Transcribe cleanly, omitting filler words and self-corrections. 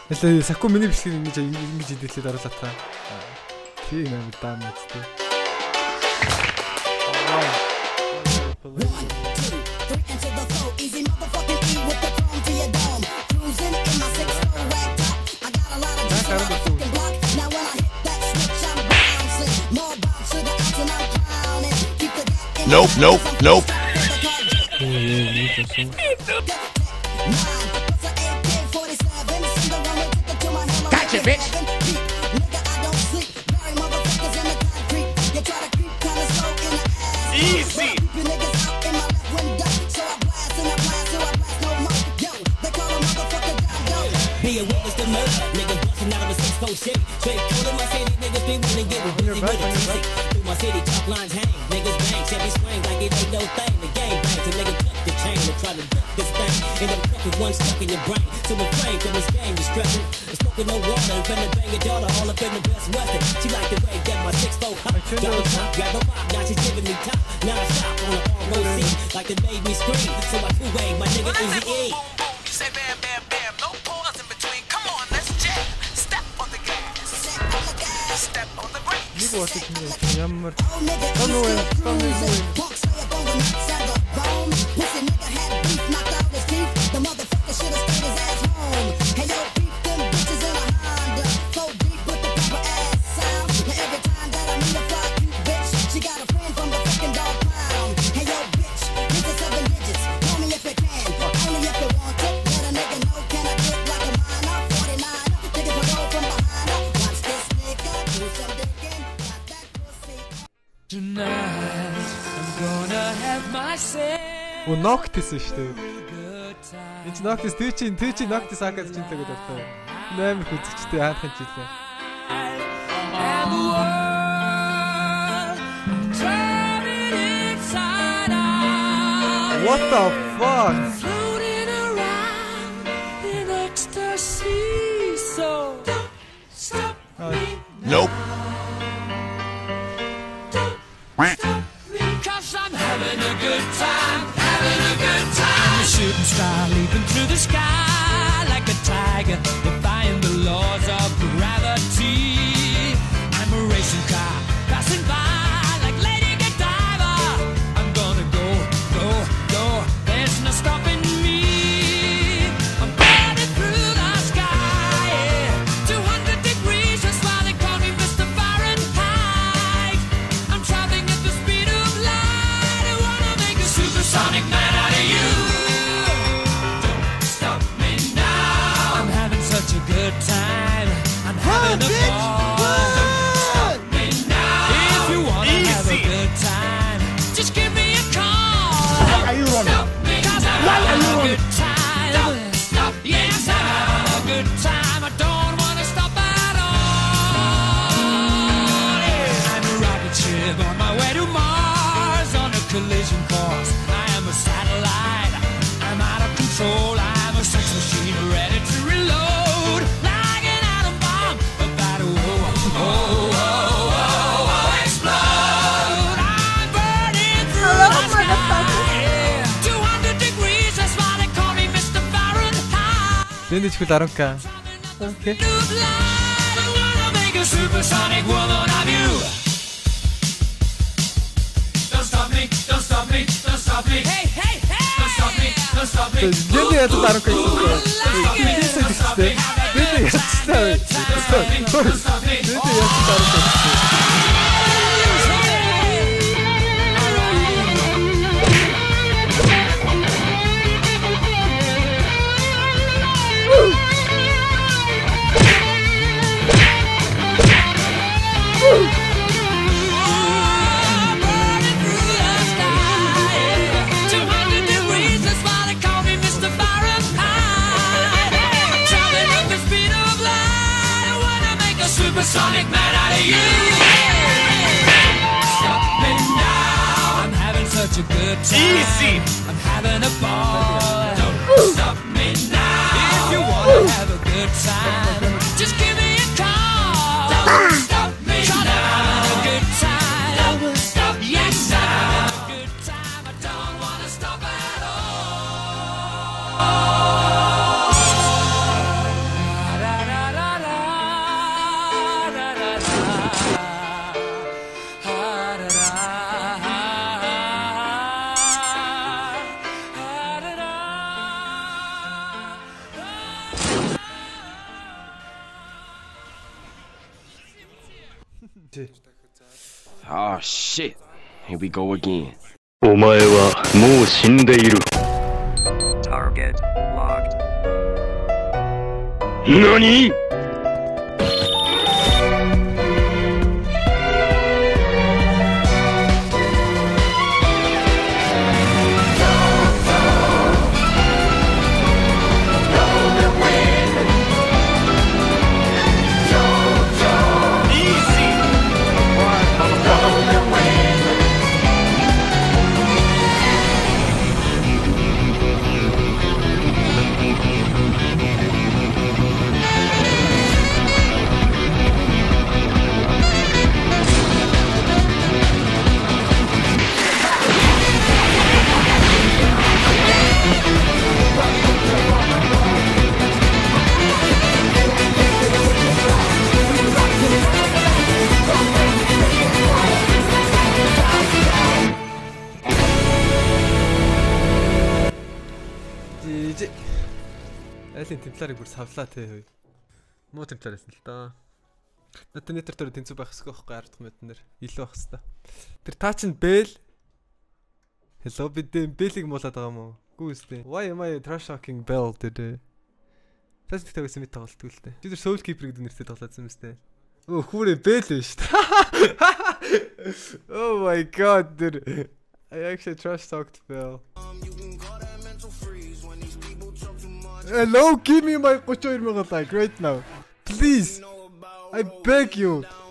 Ялаа саку миний бичлэг ингэж идэлээд оруулаа та. Тийм юм даа мэт. Nope, nope, nope. Gotcha, bitch. Easy. Be a witness to murder, niggas busting out of a 6-4 shit. Straight cold in my city, niggas be willing to get busy with the music. Through my city, top lines hang, niggas bang, Chevy swing like it ain't no thing. The game bang till niggas duck the chain and try to duck this thing. End up stuck with one stuck in your brain. To refrain from this game, you're stressing. Smoking no water, and finna bang your daughter all up in the Best Western. She like the way that my 6-4 hot. Got on top, grab a pop, now she's giving me top. Now I stop on the ROC, like it made me scream. So I two-way, my nigga Easy E. Say bam, bam, bam, no pause in between. Come on, let's jam. Step on the gas. Step on the brakes. Нэг уусах юм ямар. Noctis шүү дээ. Энд Noctis тэр чинь Noctis агаас чинь тэгээд байна. Наймир хүзэгчтэй хаанхын жилээ. What the fuck? Floating around in ecstasy, so don't stop me. Nope. Cause I'm having a good time, having a good time. A shooting star leaping through the sky like a tiger, defying the laws of gravity. I'm a racing car passing by like Lady Godiva. I'm gonna go, go, go. There's no stopping me. I'm burning through the sky, yeah. 200 degrees, that's why they call me Mr. Fahrenheit. I'm traveling at the speed of light. I wanna make a supersonic man out of you. Don't stop me now. I'm having such a good time. I'm having a ball. Don't stop me now. If you wanna have a good time, just give me a call. Why are you running? Stop me now. Why are you running? Don't stop. Yes, I'm having a good time. I don't wanna stop at all. Yeah. I'm a rocket ship on my way to Mars on a collision course. I am a satellite. I'm out of control. I'm a sex machine ready to reload. Like an atom bomb about to explode. I'm burning through the sky. 200 degrees, that's why they call me Mr. Fahrenheit. Дэндэж хөл 10k. Окей. I wanna make a supersonic woman of you. Don't stop me, don't stop me, don't stop me. Hey, hey, hey. Don't stop me, don't stop me. Дэндэж ятад 10k гэсэн. Тиймээс ихтэй. Дэндэж ятад. Дэндэж ятад 10k. Supersonic man out of you. Stop me now. I'm having such a good time. Easy. I'm having a ball. Don't stop me now. If you wanna have a good time, just give me a call. Don't stop me now. I'm having a good time. Don't stop. Yes, I'm having a good time. I don't wanna stop at all. Жижи. Oh shit. Here we go again. お前はもう死んでいる。 Target locked. 何？ Жижи. Айлын темпларыг бүр савлаа те. Муу темплар байсан л доо. Натны тэр тэнцүү байх хэсэг байхгүй ард хүмүүс нэр илүү байх хэвээр. Тэр та чинь Бэл. Hello бид Бэлийг муулаад байгаа юм уу? Гүүстэй. Why am I trash talking Bell today? Тас тэгтээс мэд тоглолтгүй л дээ. Чи тэр Soul Keeper гэдэг нэртэй тоглоодсан юм сте. Өө хүүрэ Бэл биш та. Oh my god dude. I actually trash talked Bell. Hello, give me my 32,000 like right now. Please. I beg you.